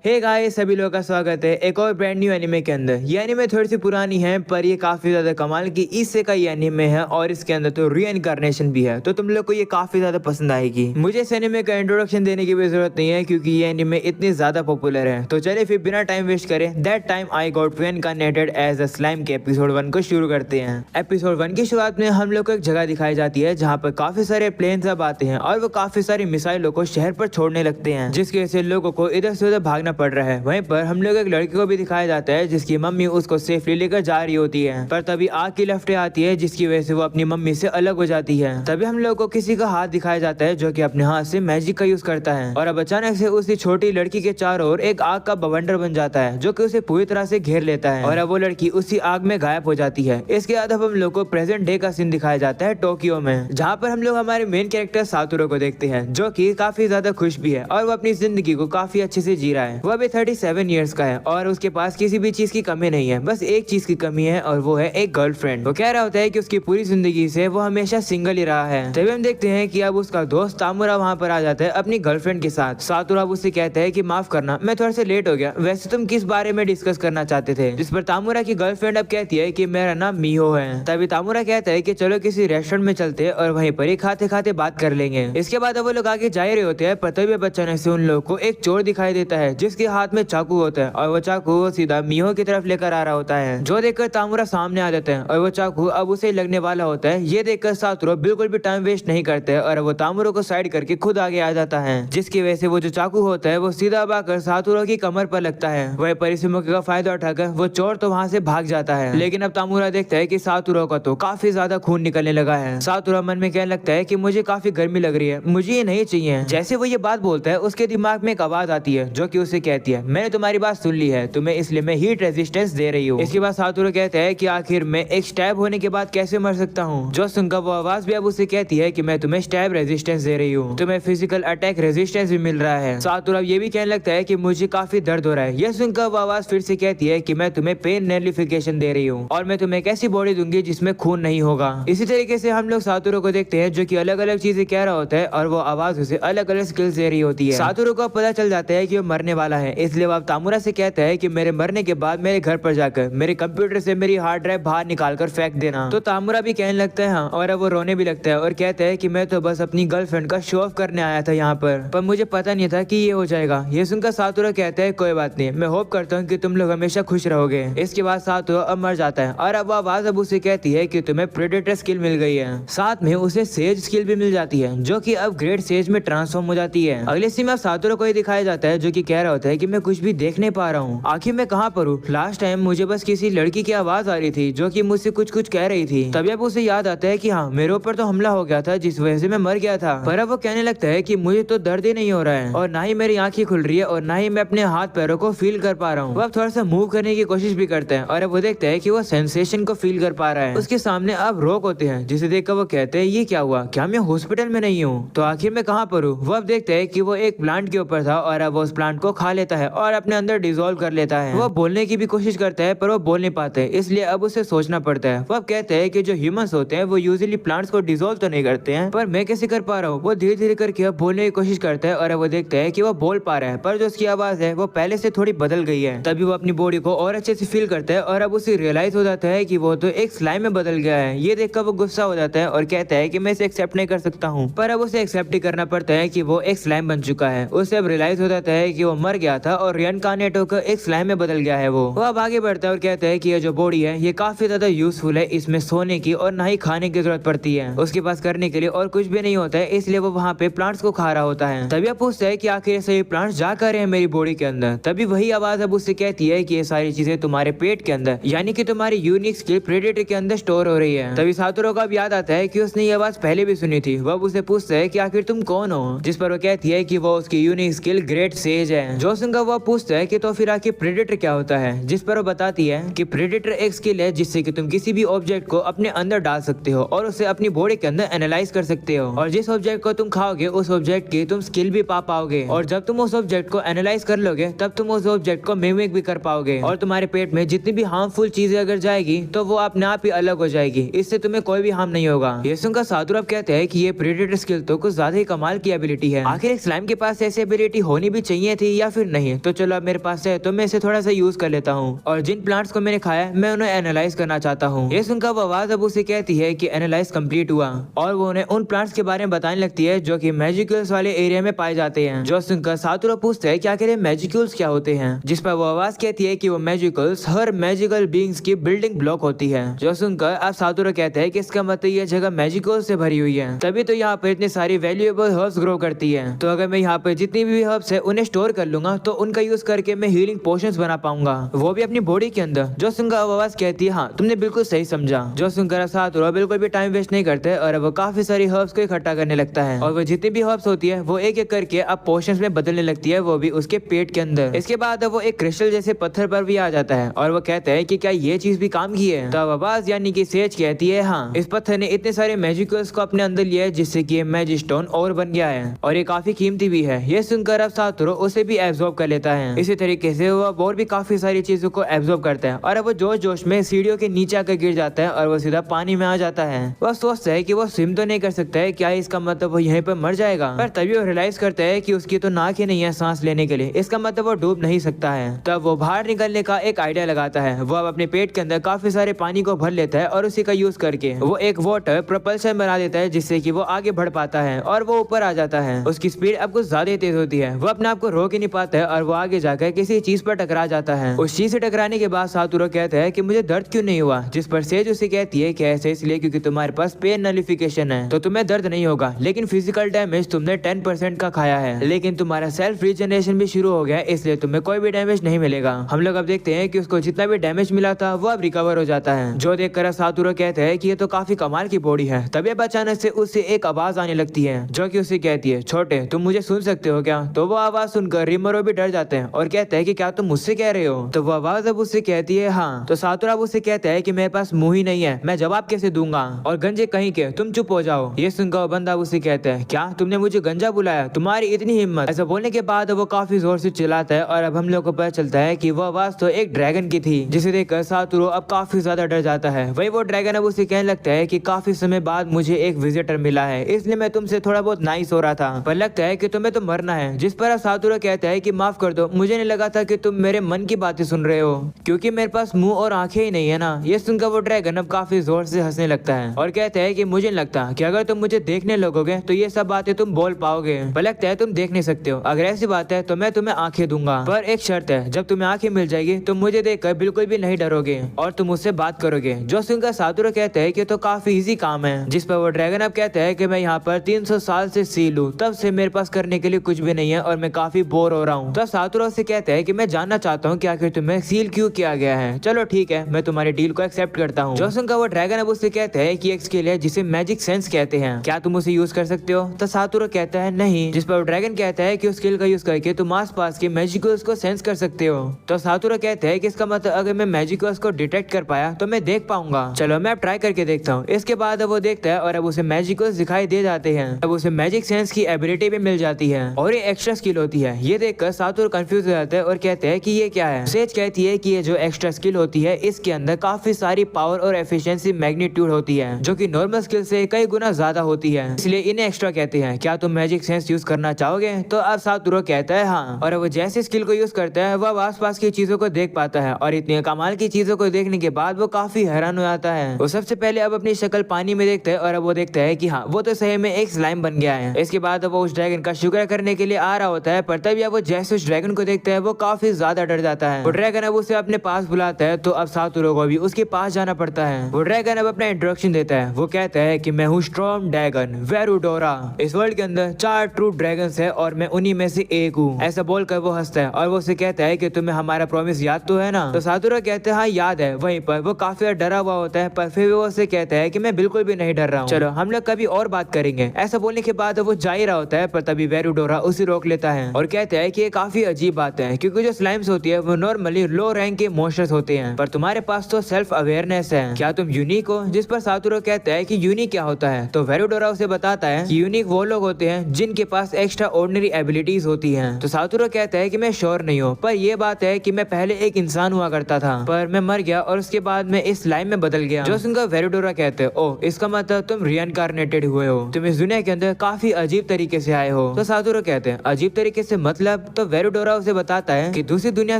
Hey guys, सभी लोगों का स्वागत है एक और ब्रांड न्यू एनिमे के अंदर। ये एनिमे थोड़ी सी पुरानी है पर ये काफी ज्यादा कमाल की इससे का ये एनिमे है और इसके अंदर तो रीइंकार्नेशन भी है, तो तुम लोग को ये काफी ज्यादा पसंद आएगी। मुझे इस एनिमे का इंट्रोडक्शन देने की भी जरूरत नहीं है क्योंकि ये एनिमे इतनी ज्यादा पॉपुलर है। तो चलिए फिर बिना टाइम वेस्ट करें that time I got reincarnated as a slime के एपिसोड 1 को शुरू करते हैं। एपिसोड 1 की शुरुआत में हम लोग को एक जगह दिखाई जाती है जहाँ पर काफी सारे प्लेन सब आते हैं और वो काफी सारी मिसाइलों को शहर पर छोड़ने लगते हैं, जिसकी वजह से लोगों को इधर से उधर भागना पड़ रहा है। वहीं पर हम लोग एक लड़की को भी दिखाया जाता है जिसकी मम्मी उसको सेफली लेकर जा रही होती है, पर तभी आग की लपटें आती है जिसकी वजह से वो अपनी मम्मी से अलग हो जाती है। तभी हम लोग को किसी का हाथ दिखाया जाता है जो कि अपने हाथ से मैजिक का यूज करता है और अब अचानक से उसी छोटी लड़की के चारों ओर एक आग का बवंडर बन जाता है जो कि उसे पूरी तरह से घेर लेता है और अब वो लड़की उसी आग में गायब हो जाती है। इसके बाद अब हम लोग को प्रेजेंट डे का सीन दिखाया जाता है टोक्यो में, जहाँ पर हम लोग हमारे मेन कैरेक्टर सातुरो को देखते हैं जो कि काफी ज्यादा खुश भी है और वो अपनी जिंदगी को काफी अच्छे से जी रहा है। वो अभी 37 ईयर्स का है और उसके पास किसी भी चीज की कमी नहीं है, बस एक चीज की कमी है और वो है एक गर्लफ्रेंड। वो कह रहा होता है कि उसकी पूरी जिंदगी से वो हमेशा सिंगल ही रहा है। तभी हम देखते हैं कि अब उसका दोस्त तामुरा वहाँ पर आ जाता है अपनी गर्लफ्रेंड के साथ। सातुरा अब उससे कहता है कि माफ करना, मैं थोड़ा सा लेट हो गया, वैसे तुम किस बारे में डिस्कस करना चाहते थे? जिस पर तामुरा की गर्लफ्रेंड अब कहती है कि मेरा नाम मिहो है। तभी तामुरा कहता है कि चलो किसी रेस्टोरेंट में चलते हैं और वहीं पर ही खाते खाते बात कर लेंगे। इसके बाद अब वो लोग आगे जा रहे होते हैं पर तभी अचानक से उन लोगों को एक चोर दिखाई देता है जिसके हाथ में चाकू होता है और वो चाकू सीधा मिहो की तरफ लेकर आ रहा होता है, जो देखकर तामुरा सामने आ जाता है और वो चाकू अब उसे लगने वाला होता है। ये देखकर सातुरो बिल्कुल भी टाइम वेस्ट नहीं करते और वो तामुरो को साइड करके खुद आगे आ जाता है, जिसकी वजह से वो जो चाकू होता है वो सीधा आकर सातुरो की कमर पर लगता है। वह पर इस मौके का फायदा उठाकर वो चोर तो वहाँ से भाग जाता है, लेकिन अब तामुरा देखता है कि सातुरो का तो काफी ज्यादा खून निकलने लगा है। सातुरो मन में कहने लगता है कि मुझे काफी गर्मी लग रही है, मुझे ये नहीं चाहिए। जैसे वो ये बात बोलता है उसके दिमाग में एक आवाज आती है जो कि उसे कहती है मैंने तुम्हारी बात सुन ली है, तुम्हें इसलिए मैं हीट रेजिस्टेंस दे रही हूँ। इसके बाद सातुरो कहता है कि आखिर मैं एक स्टैब होने के बाद कैसे मर सकता हूँ? जो सुनकर वो आवाज भी अब उसे कहती है कि मैं तुम्हें स्टैब रेजिस्टेंस दे रही हूँ, तुम्हें फिजिकल अटैक रेजिस्टेंस भी मिल रहा है। सातुरो ये भी कहने लगता है कि मुझे काफी दर्द हो रहा है। यह सुनकर वो आवाज फिर से कहती है कि मैं तुम्हें पेन नलिफिकेशन दे रही हूँ और मैं तुम्हें एक ऐसी बॉडी दूंगी जिसमें खून नहीं होगा। इसी तरीके से हम लोग सातुरो को देखते हैं जो कि अलग अलग चीजें कह रहा होता है और वो आवाज उसे अलग अलग स्किल्स दे रही होती है। सातुरो को पता चल जाता है कि वो मरने वाला है, इसलिए वो अब तामुरा से कहता है कि मेरे मरने के बाद मेरे घर पर जाकर मेरे कंप्यूटर से मेरी हार्ड ड्राइव बाहर निकालकर फेंक देना। तो तामुरा भी कहने लगता है हाँ, और अब वो रोने भी लगता है और कहता है कि मैं तो बस अपनी गर्लफ्रेंड का शो ऑफ करने आया था यहाँ पर मुझे पता नहीं था कि ये हो जाएगा। ये सुनकर सातुरो कहता है कोई बात नहीं, मैं होप करता हूँ कि तुम लोग हमेशा खुश रहोगे। इसके बाद सातुरो अब मर जाता है और अब वो आवाज अब उसे कहती है कि तुम्हें प्रेडेटर स्किल मिल गई है, साथ में उसे सेज स्किल भी मिल जाती है जो कि अब ग्रेट सेज में ट्रांसफॉर्म हो जाती है। अगले सीन में सातुरो को ही दिखाया जाता है जो कि कह रहा होता है कि मैं कुछ भी देख नहीं पा रहा हूँ, आखिर मैं कहाँ पर हूँ? लास्ट टाइम मुझे बस किसी लड़की की आवाज आ रही थी जो कि मुझसे कुछ कुछ कह रही थी। तभी अब उसे याद आता है कि हाँ, मेरे ऊपर तो हमला हो गया था जिस वजह से मैं मर गया था, पर अब वो कहने लगता है कि मुझे तो दर्द ही नहीं हो रहा है और ना ही मेरी आंखें खुल रही है और ना ही मैं अपने हाथ पैरों को फील कर पा रहा हूँ। वो अब थोड़ा सा मूव करने की कोशिश भी करता है और अब वो देखता है कि वो सेंसेशन को फील कर पा रहा है। उसके सामने अब रोक होते हैं जिसे देखकर वो कहते हैं ये क्या हुआ, क्या मैं हॉस्पिटल में नहीं हूँ? तो आखिर मैं कहाँ पर हूँ? वो अब देखता है कि वो एक प्लांट के ऊपर था और अब वो उस प्लांट को खा लेता है और अपने अंदर डिजोल्व कर लेता है। वो बोलने की भी कोशिश करता है पर वो बोल नहीं पाते, इसलिए अब उसे सोचना पड़ता है। वो अब कहते हैं कि जो ह्यूमंस होते हैं वो यूजुअली प्लांट्स को डिजोल्व तो नहीं करते हैं, पर मैं कैसे कर पा रहा हूँ? वो धीरे धीरे करके अब बोलने की कोशिश करता है और वो देखता है कि वो बोल पा रहा है, पर जो उसकी आवाज है वो पहले से थोड़ी बदल गई है। तभी वो अपनी बॉडी को और अच्छे से फील करता है और अब उसे रियलाइज हो जाता है कि वो तो एक स्लाइम में बदल गया है। ये देखकर वो गुस्सा हो जाता है और कहता है कि मैं इसे एक्सेप्ट नहीं कर सकता हूँ, पर अब उसे एक्सेप्ट ही करना पड़ता है कि वो एक स्लाइम बन चुका है। उसे अब रियलाइज हो जाता है कि वो मर गया था और रिइनकार्नेट होकर एक स्लाइम में बदल गया है। वो अब आगे बढ़ता है और कहता है कि ये जो बॉडी है ये काफी ज्यादा यूजफुल है, इसमें सोने की और ना ही खाने की जरूरत पड़ती है, उसके पास करने के लिए और कुछ भी नहीं होता है, इसलिए वो वहाँ पे प्लांट्स को खा रहा होता है। तभी अब पूछता है कि आखिर ये सभी प्लांट्स जा कर रहे हैं मेरी बॉडी के अंदर? तभी वही आवाज अब उससे कहती है कि ये सारी चीजें तुम्हारे पेट के अंदर यानी कि तुम्हारी यूनिक स्किल प्रेडेटर के अंदर स्टोर हो रही है। तभी सातुरो को अब याद आता है कि उसने ये आवाज पहले भी सुनी थी। वो अब उसे पूछता है कि आखिर तुम कौन हो? जिस पर वो कहती है कि वो उसकी यूनिक स्किल ग्रेट सेज है। जो सुनकर वो पूछता है कि तो फिर आखिर प्रेडेटर क्या होता है? जिस पर वो बताती है कि प्रेडेटर एक स्किल है जिससे कि तुम किसी भी ऑब्जेक्ट को अपने अंदर डाल सकते हो और उसे अपनी बॉडी के अंदर एनालाइज कर सकते हो, और जिस ऑब्जेक्ट को तुम खाओगे उस ऑब्जेक्ट की तुम स्किल भी पा पाओगे, और जब तुम उस ऑब्जेक्ट को एनालाइज कर लोगे तब तुम उस ऑब्जेक्ट को मिमिक भी कर पाओगे, और तुम्हारे पेट में जितनी भी हार्मफुल चीजें अगर जाएगी तो वो अपने आप ही अलग हो जाएगी, इससे तुम्हें कोई भी हार्म नहीं होगा। ये सुनकर सातुरो कहते हैं कि ये प्रेडेटर स्किल तो कुछ ज्यादा ही कमाल की एबिलिटी है। आखिर एक स्लाइम के पास ऐसी एबिलिटी होनी भी चाहिए थी या या फिर नहीं, तो चलो अब मेरे पास है तो मैं इसे थोड़ा सा यूज कर लेता हूँ और जिन प्लांट्स को मैंने खाया मैं उन्हें एनालाइज करना चाहता हूँ। ये सुनकर वो आवाज अब उसे कहती है कि एनालाइज कंप्लीट हुआ और वो उन्हें उन प्लांट्स के बारे में बताने लगती है जो कि मैजिकल्स वाले एरिया में पाए जाते हैं। जो सुनकर सातोरू पूछता है कि आखिर मैजिकल्स क्या होते हैं, जिस पर वो आवाज कहती है कि वो मैजिकल्स हर मैजिकल बीइंग्स की बिल्डिंग ब्लॉक होती है। जो सुनकर अब सातोरू कहता है कि इसका मतलब यह जगह मैजिकल्स से भरी हुई है, तभी तो यहाँ पर इतनी सारी वैल्यूएबल हर्ब्स ग्रो करती है। तो अगर मैं यहाँ पर जितनी भी हर्ब्स है उन्हें स्टोर कर लूंगा तो उनका यूज करके मैं हीलिंग पोशंस बना पाऊंगा, वो भी अपनी बॉडी के अंदर। जो सुनकर आवाज कहती है हाँ तुमने बिल्कुल सही समझा। जो सुनकर सातोरू बिल्कुल भी टाइम वेस्ट नहीं करते और वो काफी सारी हर्ब्स को इकट्ठा करने लगता है और वो जितनी भी हर्ब्स होती है वो एक एक करके अब पोशंस में बदलने लगती है, वो भी उसके पेट के अंदर। इसके बाद वो एक क्रिस्टल जैसे पत्थर पर भी आ जाता है और वो कहता है कि क्या ये चीज भी काम की है। तब आवाज यानी कि सेज कहती है हाँ इस पत्थर ने इतने सारे मैजिकल्स को अपने अंदर लिया है जिससे कि मैजिक स्टोन और बन गया है और ये काफी कीमती भी है। ये सुनकर अब सातोरू उसे भी एब्जॉर्ब कर लेता है। इसी तरीके से वो और भी काफी सारी चीजों को एब्जॉर्ब करता है और अब वो जोश जोश में सीढ़ियों के नीचे आकर गिर जाता है और वो सीधा पानी में आ जाता है। वह सोचता है कि वो स्विम तो नहीं कर सकता है, क्या इसका मतलब वो यहीं पर मर जाएगा, पर तभी वो रियलाइज करता है कि उसकी तो नाक ही नहीं है सांस लेने के लिए, इसका मतलब वो डूब नहीं सकता है। तब वो बाहर निकलने का एक आइडिया लगाता है। वो अब अपने पेट के अंदर काफी सारे पानी को भर लेता है और उसी का यूज करके वो एक वाटर प्रोपल्शन बना देता है जिससे कि वो आगे बढ़ पाता है और वो ऊपर आ जाता है। उसकी स्पीड अब कुछ ज्यादा तेज होती है, वो अपने आप को रोक ही नहीं पाता है और वो आगे जाकर किसी चीज पर टकरा जाता है। उस चीज से टकराने के बाद सातोरू कहता है कि मुझे दर्द क्यों नहीं हुआ, जिस पर सेज उसे कहती है कि ऐसे इसलिए क्योंकि तुम्हारे पास पेन नलिफिकेशन है तो तुम्हें दर्द नहीं होगा, लेकिन फिजिकल डैमेज तुमने 10% का खाया है, लेकिन तुम्हारा सेल्फ रिजनरेशन भी शुरू हो गया इसलिए तुम्हें कोई भी डैमेज नहीं मिलेगा। हम लोग अब देखते हैं कि उसको जितना भी डैमेज मिला था वो अब रिकवर हो जाता है। जो देखकर सातोरू कहते हैं कि ये तो काफी कमाल की बॉडी है। तभी अब अचानक से उससे एक आवाज आने लगती है जो कि उसे कहती है छोटे तुम मुझे सुन सकते हो क्या। तो वो आवाज सुनकर रिमोरो भी डर जाते हैं और कहते हैं कि क्या तुम मुझसे कह रहे हो। तो वो आवाज अब उससे कहती है हाँ। तो सातोरू अब उससे कहता है कि मेरे पास मुंह ही नहीं है, मैं जवाब कैसे दूंगा, और गंजे कहीं के तुम चुप हो जाओ। ये सुनकर बंदा उससे कहता है क्या तुमने मुझे गंजा बुलाया, तुम्हारी इतनी हिम्मत। ऐसा बोलने के बाद वो काफी जोर से चिल्लाता है और अब हम लोग को पता चलता है कि वो आवाज तो एक ड्रैगन की थी, जिसे देखकर सातोरू अब काफी ज्यादा डर जाता है। वही वो ड्रैगन अब उसे कहने लगता है कि काफी समय बाद मुझे एक विजिटर मिला है इसलिए मैं तुमसे थोड़ा बहुत नाइस हो रहा था, पर लगता है कि तुम्हें तो मरना है। जिस पर सातोरू कहता है कि माफ कर दो, मुझे नहीं लगा था कि तुम मेरे मन की बातें सुन रहे हो क्योंकि मेरे पास मुंह और आंखें ही नहीं है ना। ये सुनकर वो ड्रैगन अब काफी जोर से हंसने लगता है और कहता है कि मुझे नहीं लगता कि अगर तुम मुझे देखने लगोगे तो ये सब बातें तुम बोल पाओगे, पर लगता है तुम देख नहीं सकते हो। अगर ऐसी बात है तो मैं तुम्हें आंखें दूंगा, पर एक शर्त है, जब तुम्हें आंखें मिल जाएगी तो मुझे देखकर बिल्कुल भी नहीं डरोगे और तुम मुझसे बात करोगे। जो सुनकर सातोरू कहता है कि तो काफी इजी काम है। जिस पर वो ड्रैगन अब कहता है कि मैं यहाँ पर 300 साल से सील हूँ, तब से मेरे पास करने के लिए कुछ भी नहीं है और मैं काफी बोर हो रहा हूँ। तो सातोरू से कहता है कि मैं जानना चाहता हूँ कि आखिर तुम्हें सील क्यों किया गया है। चलो ठीक है, मैं तुम्हारी डील को एक्सेप्ट करता हूँ। जो सुनकर वो ड्रैगन अब उससे कहता है कि एक स्किल है जिसे मैजिक सेंस कहते हैं, क्या तुम उसे यूज कर सकते हो। तो सातोरू कहता है नहीं। जिस पर ड्रैगन कहता है कि उस स्किल का यूज करके तुम आस पास के मैजिकल्स को सेंस कर सकते हो। तो सातोरू कहता है कि इसका मतलब अगर मैं मैजिकल्स को डिटेक्ट कर पाया तो मैं देख पाऊंगा। चलो मैं अब ट्राई करके देखता हूँ। इसके बाद अब वो देखता है और अब उसे मैजिकल्स दिखाई दे जाते हैं। अब उसे मैजिक सेंस की एबिलिटी भी मिल जाती है और ये एक्स्ट्रा स्किल होती है। ये देखकर सातोरू कंफ्यूज हो जाता है और कहते हैं कि ये क्या है। सेज कहती है कि ये जो एक्स्ट्रा स्किल होती है इसके अंदर काफी सारी पावर और एफिशिएंसी मैग्नीट्यूड होती है जो कि नॉर्मल स्किल से कई गुना ज्यादा होती है, इसलिए इन्हें एक्स्ट्रा कहते हैं। क्या तुम मैजिक सेंस यूज करना चाहोगे। तो अब सातोरू कहता है हाँ, और वो जैसे स्किल को यूज करता है वह आसपास की चीजों को देख पाता है और इतनी कमाल की चीजों को देखने के बाद वो काफी हैरान हो जाता है। वो सबसे पहले अब अपनी शक्ल पानी में देखता है और अब वो देखता है कि हाँ वो तो सही में एक स्लाइम बन गया है। इसके बाद वो उस ड्रैगन का शुक्र करने के लिए आ रहा होता है, पर तभी वो जैसे उस ड्रैगन को देखता है वो काफी ज्यादा डर जाता है। वो ड्रैगन अब उसे अपने पास बुलाता है तो अब सातोरू को भी उसके पास जाना पड़ता है। वो ड्रैगन अब अपना इंट्रोडक्शन देता है। वो कहता है कि मैं हूँ स्टॉर्म ड्रैगन वेरुडोरा। इस वर्ल्ड के अंदर 4 ट्रू ड्रैगन्स है और मैं उन्हीं में से एक हूँ। ऐसा बोलकर वो हंसता है और वो उसे कहता है कि तुम्हें हमारा प्रॉमिस याद तो है ना। तो सातोरू कहते हैं हाँ याद है। वहीं पर वो काफी डरा हुआ होता है, पर फिर वो उसे कहता है कि मैं बिल्कुल भी नहीं डर रहा हूँ, चलो हम लोग कभी और बात करेंगे। ऐसा बोलने के बाद वो जा ही रहा होता है, पर तभी वेरुडोरा उसे रोक लेता है और कहता है कि ये काफी अजीब बात है क्योंकि जो स्लाइम्स होती है वो नॉर्मली लो रैंक के मॉन्स्टर्स होते हैं, पर तुम्हारे पास तो सेल्फ अवेयरनेस है, क्या तुम यूनिक हो। जिस पर सातोरू कहता है कि यूनिक क्या होता है। तो वेरुडोरा उसे बताता है कि यूनिक वो लोग होते हैं जिनके पास एक्स्ट्रा ऑर्डिनरी एबिलिटीज होती हैं। तो सातोरू कहता है कि मैं श्योर नहीं हूँ, पर ये बात है कि मैं पहले एक इंसान हुआ करता था पर मैं मर गया और उसके बाद मैं इस स्लाइम में बदल गया। जो सुनकर वेरुडोरा कहते हैं ओह इसका मतलब तुम रिइनकार्नेटेड हुए हो, तुम इस दुनिया के अंदर काफी अजीब तरीके से आए हो। तो सातोरू कहते हैं अजीब तरीके से मतलब। मतलब? तो वेरुडोरा उसे बताता है कि दूसरी दुनिया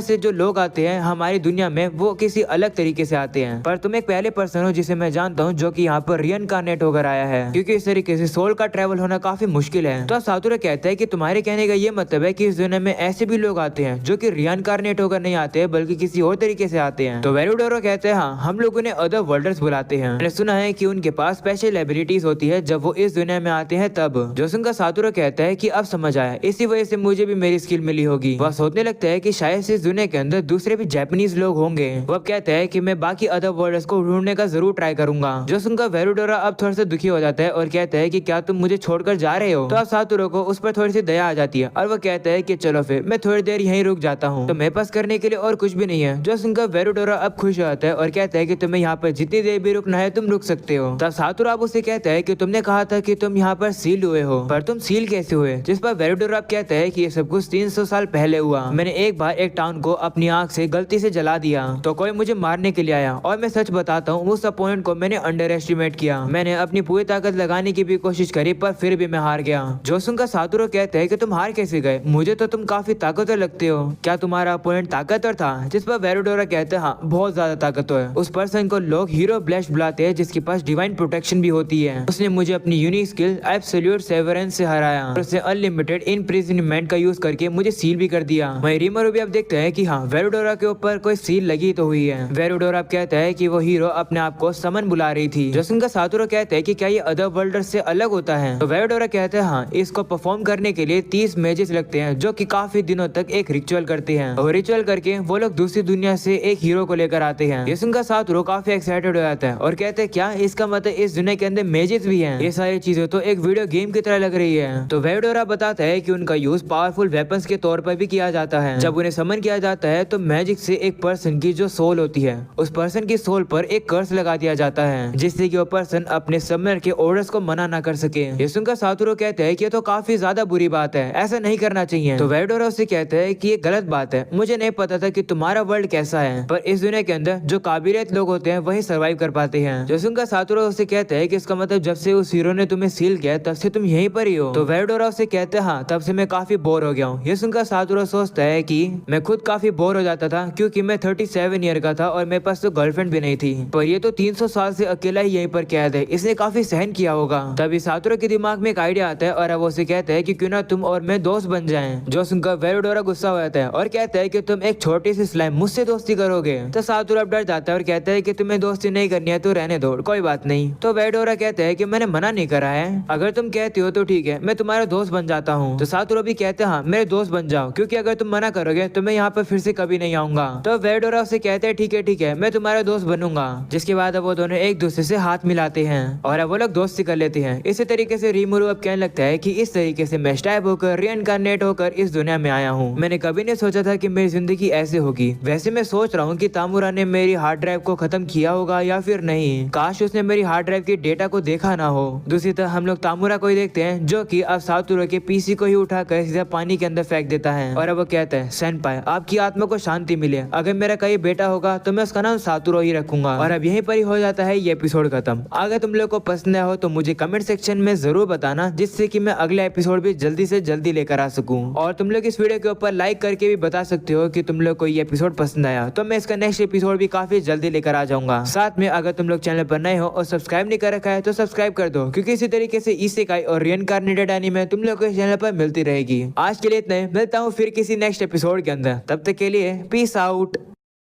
से जो लोग आते हैं हमारी दुनिया में वो किसी अलग तरीके से आते हैं, पर तुम एक पहले पर्सन हो जिसे मैं जानता हूँ जो कि यहाँ पर रीइंकार्नेट होकर आया है, क्योंकि इस तरीके से सोल का ट्रैवल होना काफी मुश्किल है। तो सातोरू कहता है कि तुम्हारे कहने का ये मतलब है कि इस दुनिया में ऐसे भी लोग आते हैं जो कि रीइंकार्नेट होकर नहीं आते बल्कि किसी और तरीके से आते हैं। तो वेरुडोरा कहते हैं हाँ, हम लोग उन्हें अदर वर्ल्डर्स बुलाते हैं। मैंने सुना है कि उनके पास स्पेशल एबिलिटीज होती है जब वो इस दुनिया में आते हैं तब। जोसुन सातोरू कहता है कि अब समझ आया, इसी वजह से मुझे भी मेरी स्किल मिली होगी। वह सोचने लगता है कि शायद से इस दुनिया के अंदर दूसरे भी जापानीज लोग होंगे। वह कहता है कि मैं बाकी अदर वर्ल्डर्स को ढूंढने का जरूर ट्राई करूंगा। जोसुन वेरुडोरा अब थोड़ा सा दुखी हो जाता है और कहता है कि क्या तुम मुझे छोड़कर जा रहे हो? तो अब सातोरू को उस पर थोड़ी सी दया आ जाती है और वह कहता है कि चलो फिर मैं थोड़ी देर यहीं रुक जाता हूँ, तो मेरे पास करने के लिए और कुछ भी नहीं है। जोसुन वेरुडोरा अब खुश हो जाता है और कहता है कि तुम्हें यहाँ पर जितनी देर भी रुकना है तुम रुक सकते हो। तब सातोरू अब उसे कहता है कि तुमने कहा था कि तुम यहाँ पर सील हुए हो, पर तुम सील कैसे हुए? जिस पर वेरुडोरा कहता है कि ये सब कुछ 300 साल पहले हुआ। मैंने एक बार एक टाउन को अपनी आंख से गलती से जला दिया, तो कोई मुझे मारने के लिए आया और मैं सच बताता हूँ उस अपोनेंट को मैंने अंडर एस्टिमेट किया। मैंने अपनी पूरी ताकत लगाने की भी कोशिश करी पर फिर भी मैं हार गया। जोसुन सातोरू कहता है कि तुम हार कैसे गए? मुझे तो तुम काफी ताकतवर लगते हो, क्या तुम्हारा अपोनेंट ताकतवर था? जिस पर वेरुडोरा कहते हैं हाँ, बहुत ज्यादा ताकतवर है। उस पर्सन को लोग हीरो ब्लेस्ड बुलाते हैं जिसके पास डिवाइन प्रोटेक्शन भी होती है। उसने मुझे अपनी यूनिक स्किल एब्सोल्यूट सेवरेंस से हराया और उसने अनलिमिटेड इम्प्रिजनमेंट का यूज करके मुझे सील भी कर दिया। वहीं रीमरू भी अब देखते हैं कि हाँ, वेरुडोरा के ऊपर कोई सील लगी तो हुई है। वेरुडोरा अब कहता है कि वो हीरो अपने आप को समन बुला रही थी। जोसुन सातोरू कहते हैं कि क्या ये अदर वर्ल्डर से अलग होता है? तो वेरुडोरा कहते हैं हाँ, इसको परफॉर्म करने के लिए 30 मेजेस लगते हैं जो कि काफी दिनों तक एक रिचुअल करते हैं और रिचुअल करके वो लोग दूसरी दुनिया से एक हीरो को लेकर आते हैं। जोसुन सातोरू काफी एक्साइटेड हो जाता है और कहते हैं क्या इसका मतलब इस दुनिया के अंदर मेजेस भी हैं? ये सारी चीजें तो एक वीडियो गेम की तरह लग रही है। तो वेरुडोरा बताता है कि उनका यूज पावरफुल वेपन्स के तौर पर भी किया जाता है। जब उन्हें समन किया जाता है तो मैजिक से एक पर्सन की जो सोल होती है उस पर्सन की सोल पर एक कर्स लगा दिया जाता है जिससे कि वो पर्सन अपने समनर के ऑर्डर्स को मना ना कर सके। जोसुन सातोरू कहते हैं कि ये तो काफी ज्यादा बुरी बात है, ऐसा नहीं करना चाहिए। तो वेरुडोरा उससे कहते हैं कि ये गलत बात है, मुझे नहीं पता था कि तुम्हारा वर्ल्ड कैसा है, पर इस दुनिया के अंदर जो काबिलियत लोग होते हैं वही सर्वाइव कर पाते हैं। जोसुन सातोरू उससे कहते हैं कि इसका मतलब जब से उस हीरो ने तुम्हें सील किया तब से तुम यहीं पर ही हो? तो वेरुडोरा उससे कहते हैं हाँ, तब से मैं काफी बोर हो गया हूँ। ये सुनकर सातोरू सोचता है कि मैं खुद काफी बोर हो जाता था क्योंकि मैं 37 ईयर का था और मेरे पास तो गर्लफ्रेंड भी नहीं थी, पर ये तो 300 साल से अकेला ही यहीं पर कैद है, इसने काफी सहन किया होगा। तभी सातोरू के दिमाग में एक आइडिया आता है और अब उसे कहता है कि क्यों ना तुम और मैं दोस्त बन जाएं। जो सुनकर वेरुडोरा गुस्सा हो जाता है और कहता है कि तुम एक छोटी सी स्लाइम मुझसे दोस्ती करोगे? तो सातोरू अब डर जाता है और कहता है कि तुम्हें दोस्ती नहीं करनी है तो रहने दो, कोई बात नहीं। तो वेरुडोरा कहता है कि मैंने मना नहीं करा है, अगर तुम कहती हो तो ठीक है, मैं तुम्हारा दोस्त बन जाता हूँ। तो सातोरू भी कहते हैं हाँ, मेरे दोस्त बन जाओ, क्योंकि अगर तुम मना करोगे तो मैं यहाँ पर फिर से कभी नहीं आऊंगा। तो वेरुडोरा उसे कहते हैं ठीक है, मैं तुम्हारा दोस्त बनूंगा। जिसके बाद अब वो दोनों एक दूसरे से हाथ मिलाते हैं और अब वो लोग दोस्ती कर लेते हैं। इसी तरीके से रीमरू अब कहने लगता है कि इस तरीके से मैं स्टैब होकर रीइंकार्नेट होकर इस दुनिया में आया हूँ। मैंने कभी नहीं सोचा था कि मेरी जिंदगी ऐसे होगी। वैसे मैं सोच रहा हूँ कि तामुरा ने मेरी हार्ड ड्राइव को खत्म किया होगा या फिर नहीं, काश उसने मेरी हार्ड ड्राइव की डेटा को देखा ना हो। दूसरी तरफ हम लोग तामुरा को ही देखते हैं जो कि अब सातोरू के पीसी को ही उठाकर सीधा पानी के अंदर फेंक देता है और अब वो कहता है सेनपाई, आपकी आत्मा को शांति मिले, अगर मेरा कहीं बेटा होगा तो मैं उसका नाम सातोरू ही रखूंगा। और अब यहीं पर ही हो जाता है ये एपिसोड खत्म। अगर तुम लोग को पसंद आया हो तो मुझे कमेंट सेक्शन में जरूर बताना, जिससे कि मैं अगला एपिसोड भी जल्दी से जल्दी लेकर आ सकूं। और तुम लोग इस वीडियो के ऊपर लाइक करके भी बता सकते हो कि तुम लोग को ये एपिसोड पसंद आया, तो मैं इसका नेक्स्ट एपिसोड भी काफी जल्दी लेकर आ जाऊंगा। साथ में अगर तुम लोग चैनल पर नए हो और सब्सक्राइब नहीं कर रखा है तो सब्सक्राइब कर दो, क्योंकि इसी तरीके से इसेकाई और रीइंकार्नेटेड एनीमे तुम लोग को इस चैनल पर मिलती रहेगी। आज के लिए इतना ही, मिलता हूँ फिर किसी नेक्स्ट एपिसोड के अंदर, तब तक के लिए पीस आउट।